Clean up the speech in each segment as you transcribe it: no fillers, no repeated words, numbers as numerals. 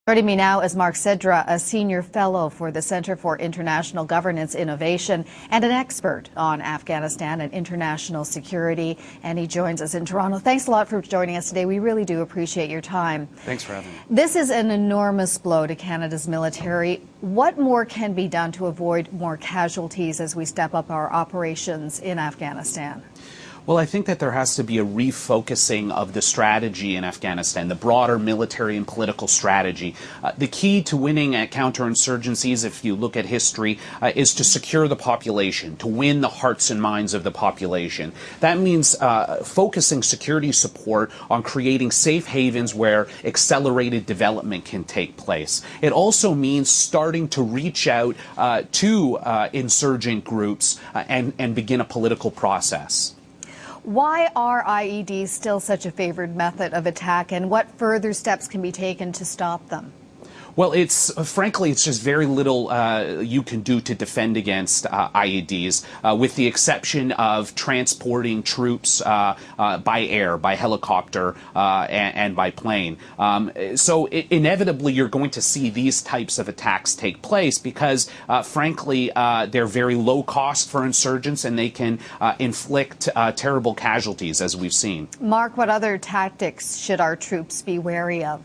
Joining me now is Mark Sedra, a senior fellow for the Center for International Governance Innovation and an expert on Afghanistan and international security. And he joins us in Toronto. Thanks a lot for joining us today. We really do appreciate your time. Thanks for having me. This is an enormous blow to Canada's military. What more can be done to avoid more casualties as we step up our operations in Afghanistan? Well, I think that there has to be a refocusing of the strategy in Afghanistan, the broader military and political strategy. The key to winning at counterinsurgencies, if you look at history, is to secure the population, to win the hearts and minds of the population. That means focusing security support on creating safe havens where accelerated development can take place. It also means starting to reach out to insurgent groups and begin a political process. Why are IEDs still such a favored method of attack, and what further steps can be taken to stop them? Well, frankly, it's just very little you can do to defend against IEDs, with the exception of transporting troops by air, by helicopter, and by plane. So inevitably, you're going to see these types of attacks take place because, frankly, they're very low cost for insurgents and they can inflict terrible casualties, as we've seen. Mark, what other tactics should our troops be wary of?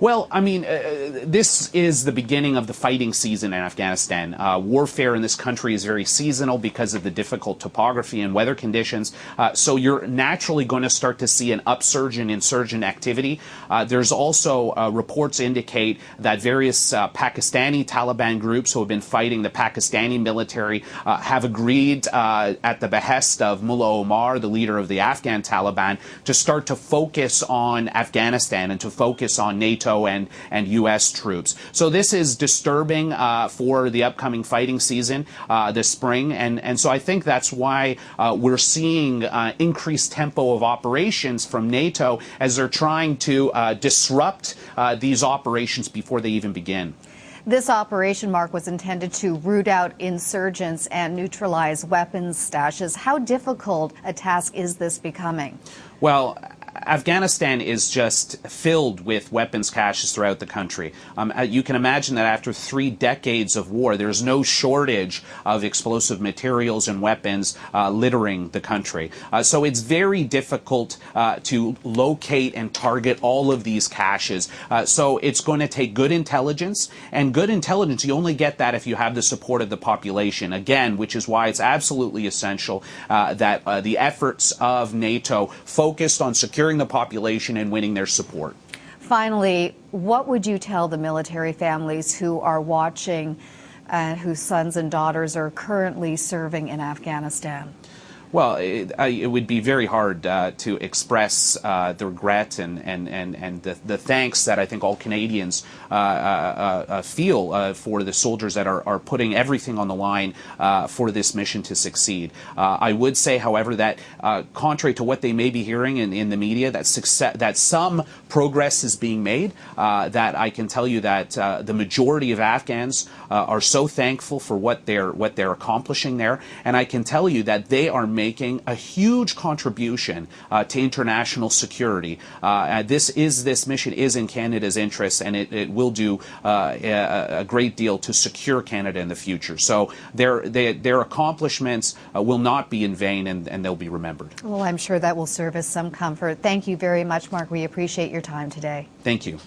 Well, I mean, this is the beginning of the fighting season in Afghanistan. Warfare in this country is very seasonal because of the difficult topography and weather conditions. So you're naturally going to start to see an upsurge in insurgent activity. There's also reports indicate that various Pakistani Taliban groups who have been fighting the Pakistani military have agreed at the behest of Mullah Omar, the leader of the Afghan Taliban, to start to focus on Afghanistan and to focus on NATO and U.S. troops. So this is disturbing for the upcoming fighting season this spring, and so I think that's why we're seeing increased tempo of operations from NATO as they're trying to disrupt these operations before they even begin. This operation, Mark, was intended to root out insurgents and neutralize weapons stashes. How difficult a task is this becoming? Well, Afghanistan is just filled with weapons caches throughout the country. You can imagine that after 3 decades of war, there's no shortage of explosive materials and weapons littering the country. So it's very difficult to locate and target all of these caches. So it's going to take good intelligence, and good intelligence, you only get that if you have the support of the population. Again, which is why it's absolutely essential that the efforts of NATO focused on securing the population and winning their support. Finally, what would you tell the military families who are watching, whose sons and daughters are currently serving in Afghanistan? Well, it would be very hard to express the regret and the thanks that I think all Canadians feel for the soldiers that are putting everything on the line for this mission to succeed. I would say, however, that contrary to what they may be hearing in the media, that some progress is being made, that I can tell you that the majority of Afghans are so thankful for what they're accomplishing there, and I can tell you that they are making a huge contribution to international security. This mission is in Canada's interest, and it will do a great deal to secure Canada in the future. So their accomplishments will not be in vain, and they'll be remembered. Well, I'm sure that will serve as some comfort. Thank you very much, Mark. We appreciate your time today. Thank you.